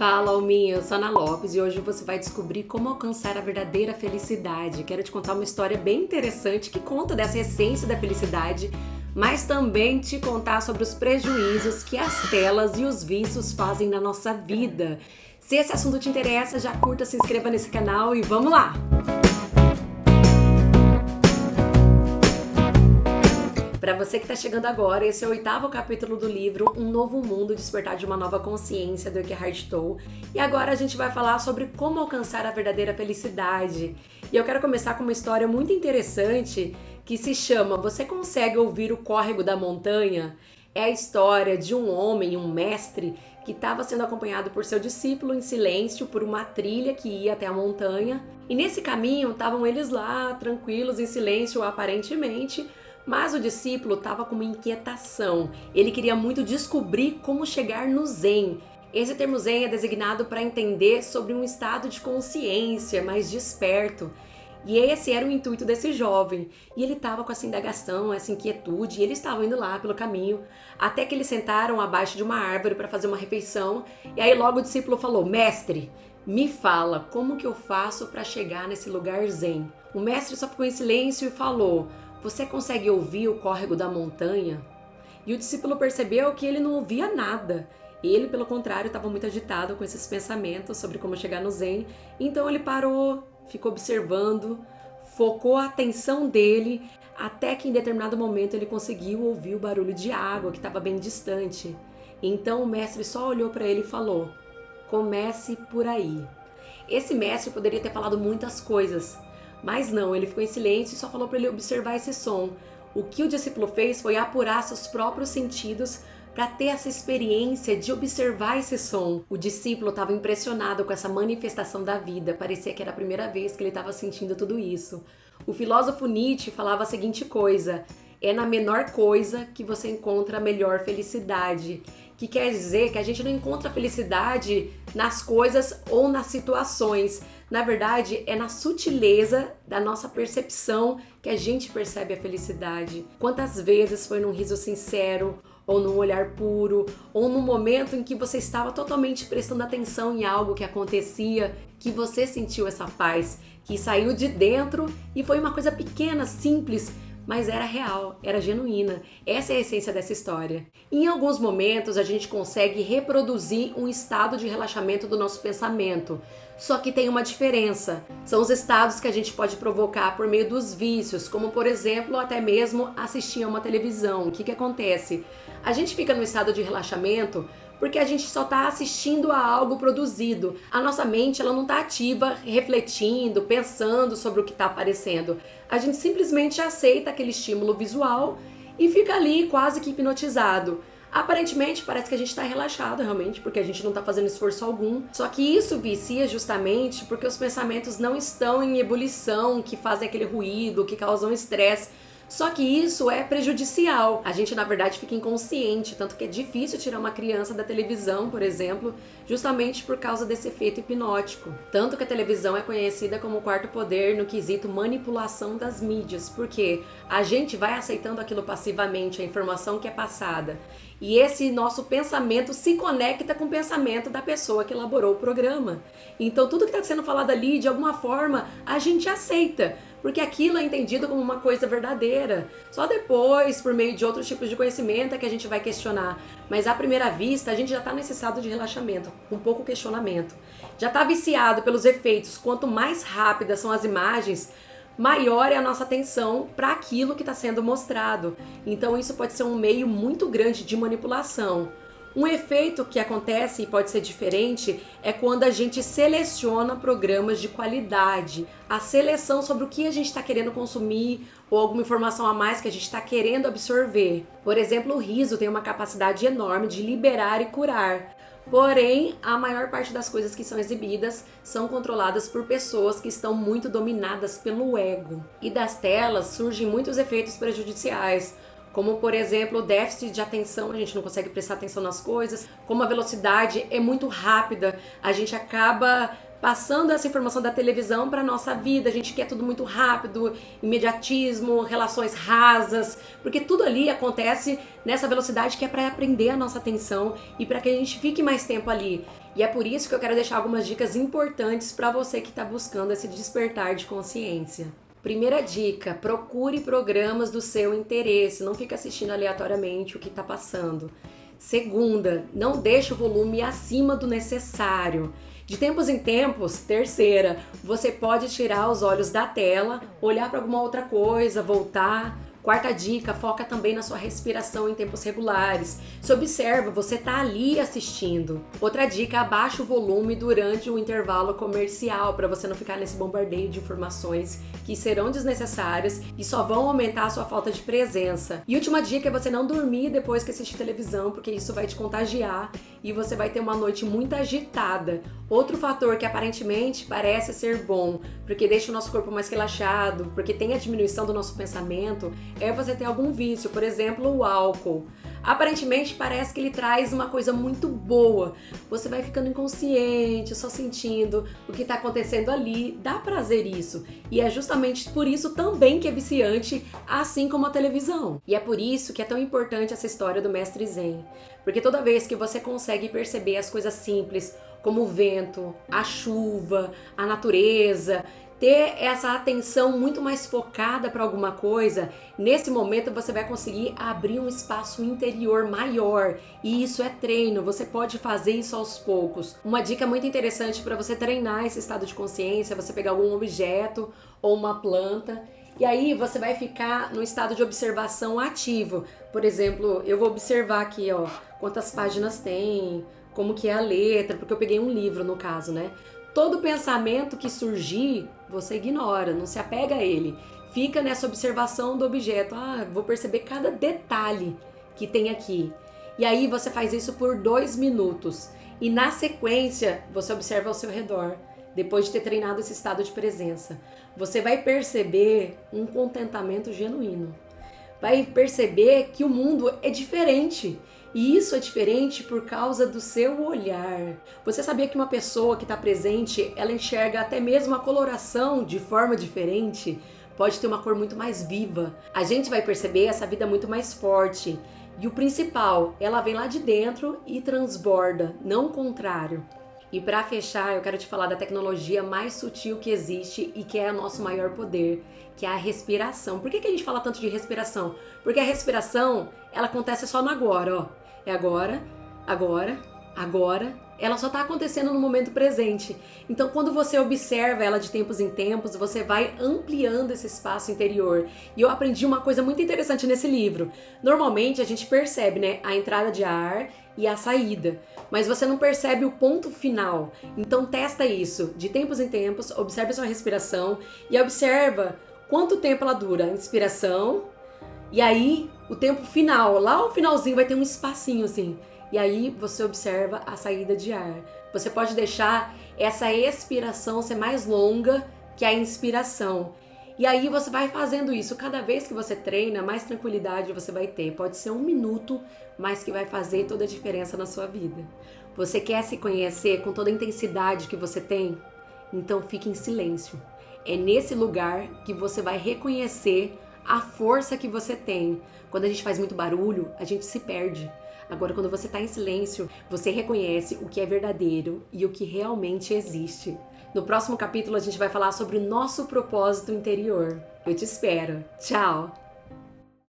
Fala, Alminha, eu sou Ana Lopes e hoje você vai descobrir como alcançar a verdadeira felicidade. Quero te contar uma história bem interessante que conta dessa essência da felicidade, mas também te contar sobre os prejuízos que as telas e os vícios fazem na nossa vida. Se esse assunto te interessa, já curta, se inscreva nesse canal e vamos lá! Para você que está chegando agora, esse é o 8º capítulo do livro Um Novo Mundo, Despertar de uma Nova Consciência, do Eckhart Tolle. E agora a gente vai falar sobre como alcançar a verdadeira felicidade. E eu quero começar com uma história muito interessante que se chama Você Consegue Ouvir o Córrego da Montanha? É a história de um homem, um mestre, que estava sendo acompanhado por seu discípulo em silêncio por uma trilha que ia até a montanha. E nesse caminho estavam eles lá, tranquilos, em silêncio aparentemente, mas o discípulo estava com uma inquietação. Ele queria muito descobrir como chegar no Zen. Esse termo Zen é designado para entender sobre um estado de consciência mais desperto. E esse era o intuito desse jovem. E ele estava com essa indagação, essa inquietude, e eles estavam indo lá pelo caminho, até que eles sentaram abaixo de uma árvore para fazer uma refeição. E aí logo o discípulo falou: "Mestre, me fala, como que eu faço para chegar nesse lugar Zen?" O mestre só ficou em silêncio e falou: "Você consegue ouvir o córrego da montanha?" E o discípulo percebeu que ele não ouvia nada. Ele, pelo contrário, estava muito agitado com esses pensamentos sobre como chegar no Zen. Então ele parou, ficou observando, focou a atenção dele, até que em determinado momento ele conseguiu ouvir o barulho de água que estava bem distante. Então o mestre só olhou para ele e falou: "Comece por aí." Esse mestre poderia ter falado muitas coisas, mas não, ele ficou em silêncio e só falou para ele observar esse som. O que o discípulo fez foi apurar seus próprios sentidos para ter essa experiência de observar esse som. O discípulo estava impressionado com essa manifestação da vida, parecia que era a primeira vez que ele estava sentindo tudo isso. O filósofo Nietzsche falava a seguinte coisa: é na menor coisa que você encontra a melhor felicidade. Que quer dizer que a gente não encontra felicidade nas coisas ou nas situações. Na verdade, é na sutileza da nossa percepção que a gente percebe a felicidade. Quantas vezes foi num riso sincero, ou num olhar puro, ou num momento em que você estava totalmente prestando atenção em algo que acontecia, que você sentiu essa paz, que saiu de dentro e foi uma coisa pequena, simples, mas era real, era genuína. Essa é a essência dessa história. Em alguns momentos a gente consegue reproduzir um estado de relaxamento do nosso pensamento, só que tem uma diferença. São os estados que a gente pode provocar por meio dos vícios, como por exemplo, até mesmo assistir a uma televisão. O que acontece? A gente fica no estado de relaxamento porque a gente só está assistindo a algo produzido. A nossa mente ela não está ativa, refletindo, pensando sobre o que está aparecendo. A gente simplesmente aceita aquele estímulo visual e fica ali quase que hipnotizado. Aparentemente parece que a gente está relaxado realmente, porque a gente não está fazendo esforço algum. Só que isso vicia justamente porque os pensamentos não estão em ebulição, que fazem aquele ruído, que causam estresse. Só que isso é prejudicial. A gente, na verdade, fica inconsciente, tanto que é difícil tirar uma criança da televisão, por exemplo, justamente por causa desse efeito hipnótico. Tanto que a televisão é conhecida como o quarto poder no quesito manipulação das mídias, porque a gente vai aceitando aquilo passivamente, a informação que é passada. E esse nosso pensamento se conecta com o pensamento da pessoa que elaborou o programa. Então tudo que está sendo falado ali, de alguma forma, a gente aceita, porque aquilo é entendido como uma coisa verdadeira. Só depois, por meio de outros tipos de conhecimento, é que a gente vai questionar. Mas à primeira vista, a gente já está nesse estado de relaxamento, com pouco questionamento. Já está viciado pelos efeitos. Quanto mais rápidas são as imagens, maior é a nossa atenção para aquilo que está sendo mostrado. Então isso pode ser um meio muito grande de manipulação. Um efeito que acontece e pode ser diferente é quando a gente seleciona programas de qualidade. A seleção sobre o que a gente está querendo consumir ou alguma informação a mais que a gente está querendo absorver. Por exemplo, o riso tem uma capacidade enorme de liberar e curar. Porém, a maior parte das coisas que são exibidas são controladas por pessoas que estão muito dominadas pelo ego. E das telas surgem muitos efeitos prejudiciais, como por exemplo o déficit de atenção, a gente não consegue prestar atenção nas coisas, como a velocidade é muito rápida, a gente acaba passando essa informação da televisão para nossa vida. A gente quer tudo muito rápido, imediatismo, relações rasas, porque tudo ali acontece nessa velocidade que é para prender a nossa atenção e para que a gente fique mais tempo ali. E é por isso que eu quero deixar algumas dicas importantes para você que está buscando esse despertar de consciência. Primeira dica, procure programas do seu interesse, não fique assistindo aleatoriamente o que está passando. Segunda, não deixe o volume acima do necessário. De tempos em tempos, terceira, você pode tirar os olhos da tela, olhar para alguma outra coisa, voltar. Quarta dica, foca também na sua respiração em tempos regulares. Se observa, você tá ali assistindo. Outra dica, abaixa o volume durante o intervalo comercial para você não ficar nesse bombardeio de informações que serão desnecessárias e só vão aumentar a sua falta de presença. E última dica é você não dormir depois que assistir televisão, porque isso vai te contagiar e você vai ter uma noite muito agitada. Outro fator que aparentemente parece ser bom, porque deixa o nosso corpo mais relaxado, porque tem a diminuição do nosso pensamento, é você ter algum vício, por exemplo, o álcool. Aparentemente parece que ele traz uma coisa muito boa. Você vai ficando inconsciente, só sentindo o que está acontecendo ali. Dá prazer isso. E é justamente por isso também que é viciante, assim como a televisão. E é por isso que é tão importante essa história do Mestre Zen. Porque toda vez que você consegue perceber as coisas simples, como o vento, a chuva, a natureza, ter essa atenção muito mais focada para alguma coisa, nesse momento você vai conseguir abrir um espaço interior maior. E isso é treino, você pode fazer isso aos poucos. Uma dica muito interessante para você treinar esse estado de consciência é você pegar algum objeto ou uma planta e aí você vai ficar no estado de observação ativo. Por exemplo, eu vou observar aqui, ó, quantas páginas tem, como que é a letra, porque eu peguei um livro no caso, né? Todo pensamento que surgir, você ignora, não se apega a ele. Fica nessa observação do objeto. Vou perceber cada detalhe que tem aqui. E aí você faz isso por 2 minutos. E na sequência, você observa ao seu redor. Depois de ter treinado esse estado de presença, você vai perceber um contentamento genuíno. Vai perceber que o mundo é diferente. E isso é diferente por causa do seu olhar. Você sabia que uma pessoa que está presente, ela enxerga até mesmo a coloração de forma diferente? Pode ter uma cor muito mais viva. A gente vai perceber essa vida muito mais forte. E o principal, ela vem lá de dentro e transborda, não o contrário. E para fechar, eu quero te falar da tecnologia mais sutil que existe e que é o nosso maior poder, que é a respiração. Por que a gente fala tanto de respiração? Porque a respiração, ela acontece só no agora, ó. É agora, agora, agora. Ela só está acontecendo no momento presente. Então, quando você observa ela de tempos em tempos, você vai ampliando esse espaço interior. E eu aprendi uma coisa muito interessante nesse livro. Normalmente, a gente percebe, né, a entrada de ar e a saída, mas você não percebe o ponto final. Então, testa isso. De tempos em tempos, observe a sua respiração e observa quanto tempo ela dura. Inspiração. E aí, o tempo final, lá o finalzinho vai ter um espacinho assim. E aí você observa a saída de ar. Você pode deixar essa expiração ser mais longa que a inspiração. E aí você vai fazendo isso. Cada vez que você treina, mais tranquilidade você vai ter. Pode ser 1 minuto, mas que vai fazer toda a diferença na sua vida. Você quer se conhecer com toda a intensidade que você tem? Então fique em silêncio. É nesse lugar que você vai reconhecer a força que você tem. Quando a gente faz muito barulho, a gente se perde. Agora, quando você está em silêncio, você reconhece o que é verdadeiro e o que realmente existe. No próximo capítulo, a gente vai falar sobre o nosso propósito interior. Eu te espero. Tchau!